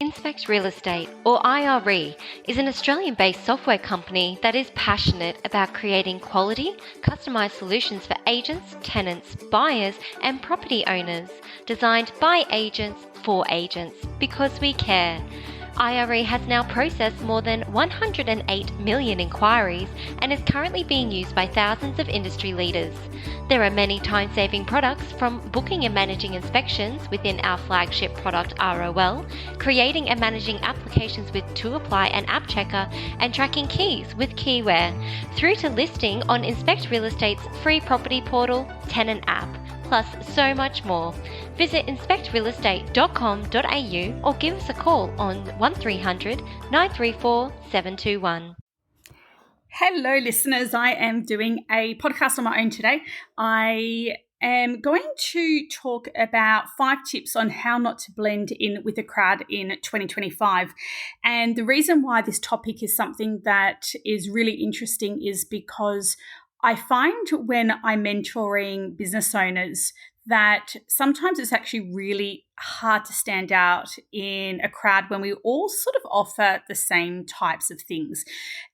Inspect Real Estate, or IRE, is an Australian-based software company that is passionate about creating quality, customised solutions for agents, tenants, buyers, and property owners, designed by agents for agents, because we care. IRE has now processed more than 108 million inquiries and is currently being used by thousands of industry leaders. There are many time-saving products, from booking and managing inspections within our flagship product ROL, creating and managing applications with To Apply and App Checker, and tracking keys with Keyware, through to listing on Inspect Real Estate's free property portal, Tenant app, plus so much more. Visit inspectrealestate.com.au or give us a call on 1300 934 721. Hello, listeners. I am doing a podcast on my own today. I am going to talk about 5 tips on how not to blend in with the crowd in 2025. And the reason why this topic is something that is really interesting is because I find when I'm mentoring business owners that sometimes it's actually really hard to stand out in a crowd when we all sort of offer the same types of things.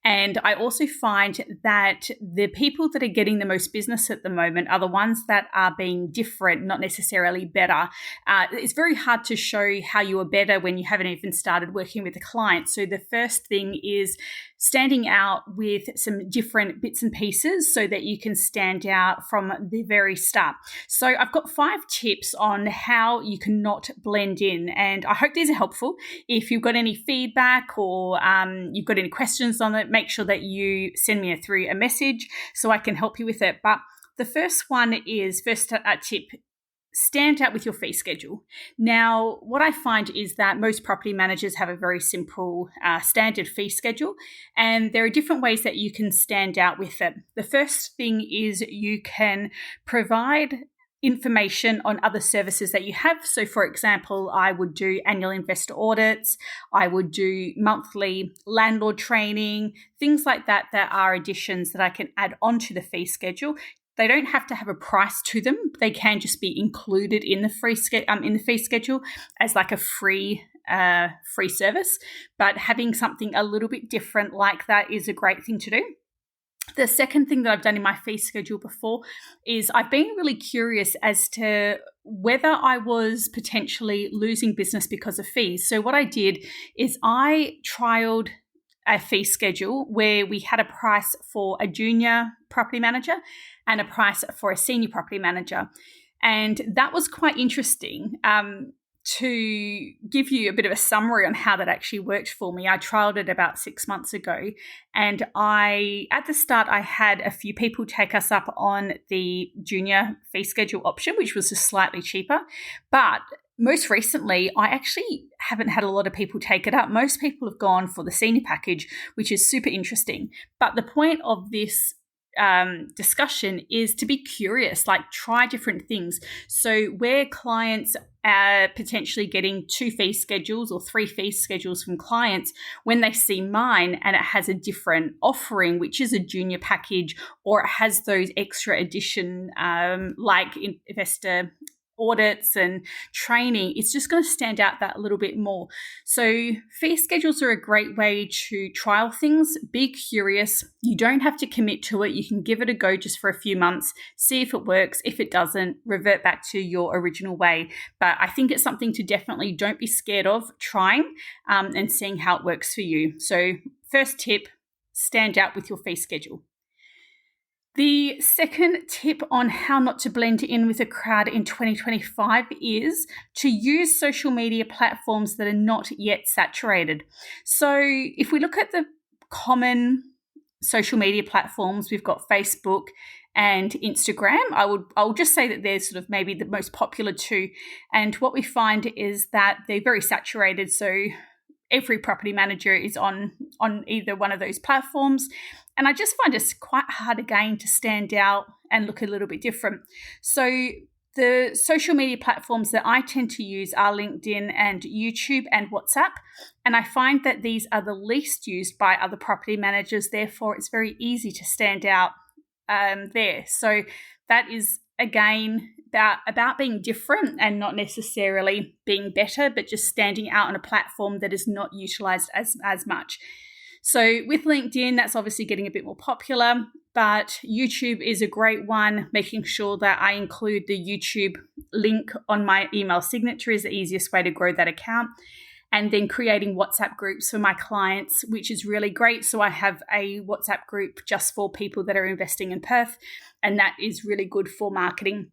And I also find that the people that are getting the most business at the moment are the ones that are being different, not necessarily better. It's very hard to show how you are better when you haven't even started working with a client. So the first thing is standing out with some different bits and pieces so that you can stand out from the very start. So I've got 5 tips on how you can not blend in, and I hope these are helpful. If you've got any feedback or you've got any questions on it, make sure that you send me through a message so I can help you with it. But the first tip: stand out with your fee schedule. Now, what I find is that most property managers have a very simple standard fee schedule, and there are different ways that you can stand out with it. The first thing is you can provide information on other services that you have. So, for example, I would do annual investor audits, I would do monthly landlord training, things like that are additions that I can add onto the fee schedule. They don't have to have a price to them. They can just be included in the fee schedule as like a free service. But having something a little bit different like that is a great thing to do. The second thing that I've done in my fee schedule before is I've been really curious as to whether I was potentially losing business because of fees. So what I did is I trialed a fee schedule where we had a price for a junior property manager and a price for a senior property manager. And that was quite interesting. To give you a bit of a summary on how that actually worked for me, I trialed it about 6 months ago. And at the start, I had a few people take us up on the junior fee schedule option, which was just slightly cheaper. But most recently, I actually haven't had a lot of people take it up. Most people have gone for the senior package, which is super interesting. But the point of this discussion is to be curious, like try different things. So where clients are potentially getting 2 fee schedules or 3 fee schedules from clients, when they see mine and it has a different offering, which is a junior package, or it has those extra addition like investor audits and training, it's just going to stand out that little bit more. So fee schedules are a great way to trial things. Be curious. You don't have to commit to it. You can give it a go just for a few months, see if it works. If it doesn't, revert back to your original way. But I think it's something to definitely don't be scared of trying and seeing how it works for you. So first tip, stand out with your fee schedule. The second tip on how not to blend in with a crowd in 2025 is to use social media platforms that are not yet saturated. So if we look at the common social media platforms, we've got Facebook and Instagram. I'll just say that they're sort of maybe the most popular 2. And what we find is that they're very saturated. So every property manager is on either one of those platforms. And I just find it's quite hard again to stand out and look a little bit different. So the social media platforms that I tend to use are LinkedIn and YouTube and WhatsApp. And I find that these are the least used by other property managers. Therefore, it's very easy to stand out there. So that is again, about being different and not necessarily being better, but just standing out on a platform that is not utilized as much. So with LinkedIn, that's obviously getting a bit more popular, but YouTube is a great one. Making sure that I include the YouTube link on my email signature is the easiest way to grow that account. And then creating WhatsApp groups for my clients, which is really great. So I have a WhatsApp group just for people that are investing in Perth, and that is really good for marketing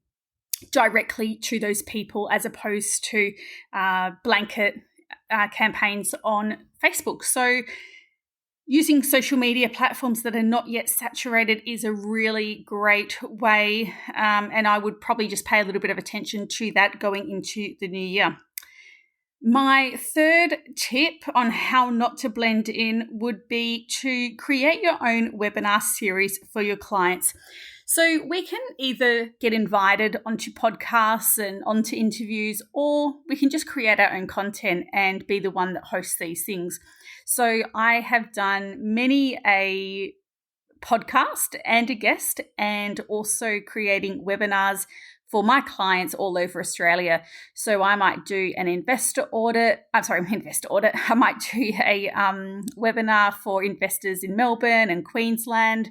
directly to those people as opposed to blanket campaigns on Facebook. So using social media platforms that are not yet saturated is a really great way, and I would probably just pay a little bit of attention to that going into the new year. My third tip on how not to blend in would be to create your own webinar series for your clients. So we can either get invited onto podcasts and onto interviews, or we can just create our own content and be the one that hosts these things. So I have done many a podcast and a guest, and also creating webinars for my clients all over Australia. So I might do an investor audit. I might do a webinar for investors in Melbourne and Queensland,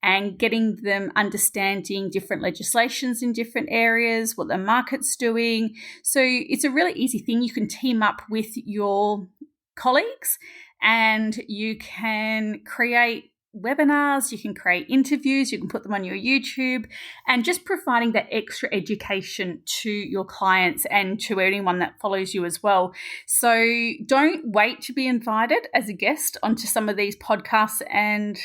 and getting them understanding different legislations in different areas, what the market's doing. So it's a really easy thing. You can team up with your colleagues and you can create webinars, you can create interviews, you can put them on your YouTube, and just providing that extra education to your clients and to anyone that follows you as well. So don't wait to be invited as a guest onto some of these podcasts and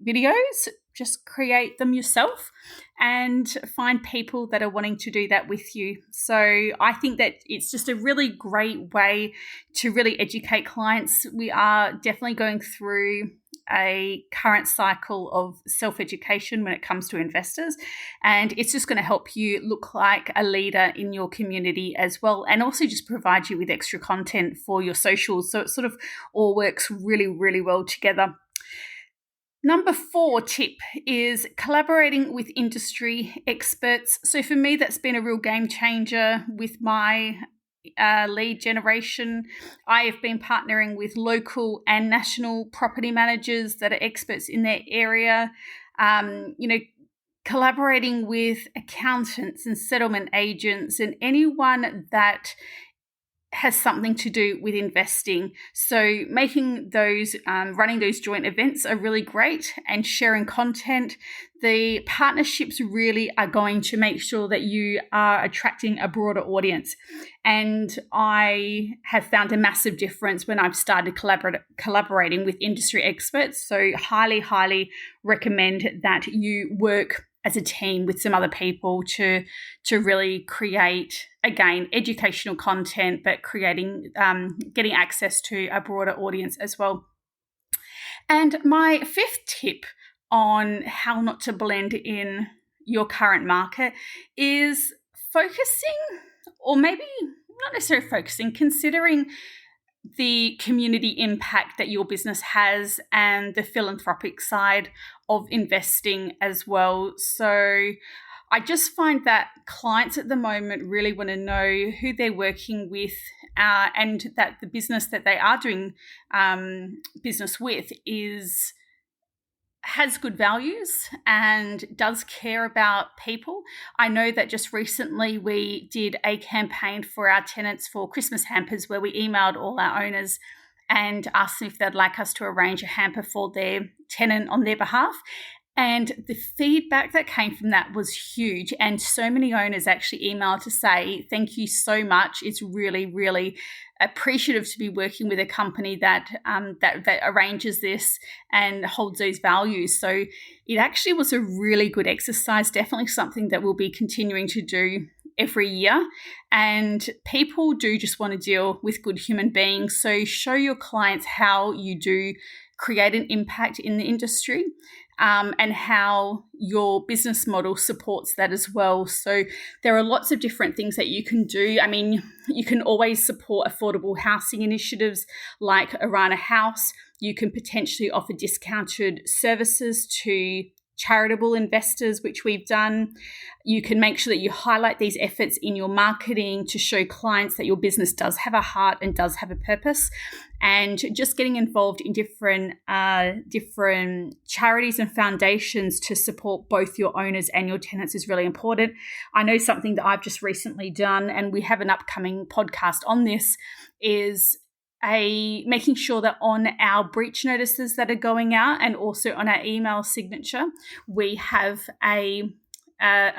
videos. Just create them yourself and find people that are wanting to do that with you. So I think that it's just a really great way to really educate clients. We are definitely going through a current cycle of self-education when it comes to investors, and it's just going to help you look like a leader in your community as well, and also just provide you with extra content for your socials. So it sort of all works really, really well together. Number 4 tip is collaborating with industry experts. So for me, that's been a real game changer with my lead generation. I have been partnering with local and national property managers that are experts in their area, collaborating with accountants and settlement agents and anyone that has something to do with investing. So making those, running those joint events are really great, and sharing content. The partnerships really are going to make sure that you are attracting a broader audience. And I have found a massive difference when I've started collaborating with industry experts. So highly, highly recommend that you work as a team with some other people to really create, again, educational content, but creating, getting access to a broader audience as well. And my 5th tip on how not to blend in your current market is focusing, or maybe not necessarily focusing, considering the community impact that your business has and the philanthropic side of investing as well. So I just find that clients at the moment really want to know who they're working with, and that the business that they are doing business with has good values and does care about people. I know that just recently we did a campaign for our tenants for Christmas hampers, where we emailed all our owners and asked them if they'd like us to arrange a hamper for their tenant on their behalf. And the feedback that came from that was huge. And so many owners actually emailed to say, thank you so much. It's really, really appreciative to be working with a company that arranges this and holds those values. So it actually was a really good exercise, definitely something that we'll be continuing to do every year. And people do just want to deal with good human beings. So show your clients how you do create an impact in the industry, and how your business model supports that as well. So there are lots of different things that you can do. I mean, you can always support affordable housing initiatives like Around a House. You can potentially offer discounted services to charitable investors, which we've done. You can make sure that you highlight these efforts in your marketing to show clients that your business does have a heart and does have a purpose. And just getting involved in different charities and foundations to support both your owners and your tenants is really important. I know something that I've just recently done, and we have an upcoming podcast on this, is making sure that on our breach notices that are going out and also on our email signature, we have a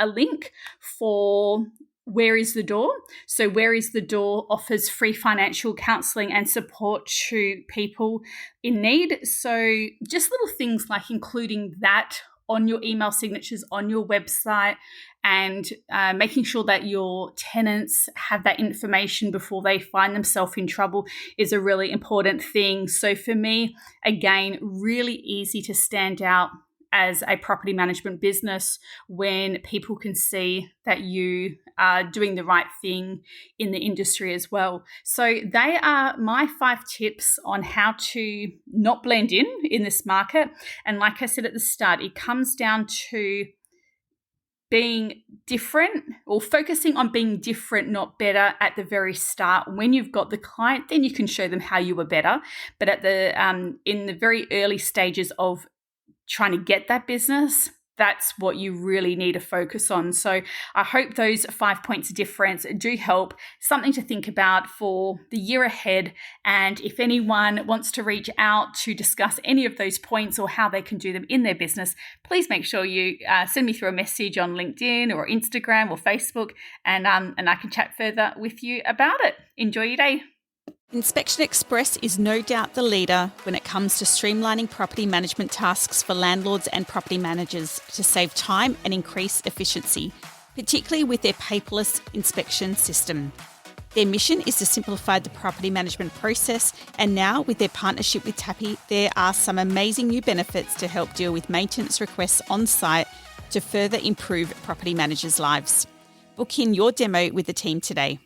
link for Where is the Door? So Where is the Door offers free financial counselling and support to people in need. So just little things like including that on your email signatures, on your website, and making sure that your tenants have that information before they find themselves in trouble is a really important thing. So for me, again, really easy to stand out as a property management business when people can see that you are doing the right thing in the industry as well. So they are my 5 tips on how to not blend in this market. And like I said at the start, it comes down to being different, or focusing on being different, not better at the very start. When you've got the client, then you can show them how you were better. But at in the very early stages of trying to get that business, that's what you really need to focus on. So I hope those 5 points of difference do help. Something to think about for the year ahead. And if anyone wants to reach out to discuss any of those points or how they can do them in their business, please make sure you send me through a message on LinkedIn or Instagram or Facebook, and I can chat further with you about it. Enjoy your day. Inspection Express is no doubt the leader when it comes to streamlining property management tasks for landlords and property managers to save time and increase efficiency, particularly with their paperless inspection system. Their mission is to simplify the property management process, and now with their partnership with Tappy, there are some amazing new benefits to help deal with maintenance requests on site to further improve property managers' lives. Book in your demo with the team today.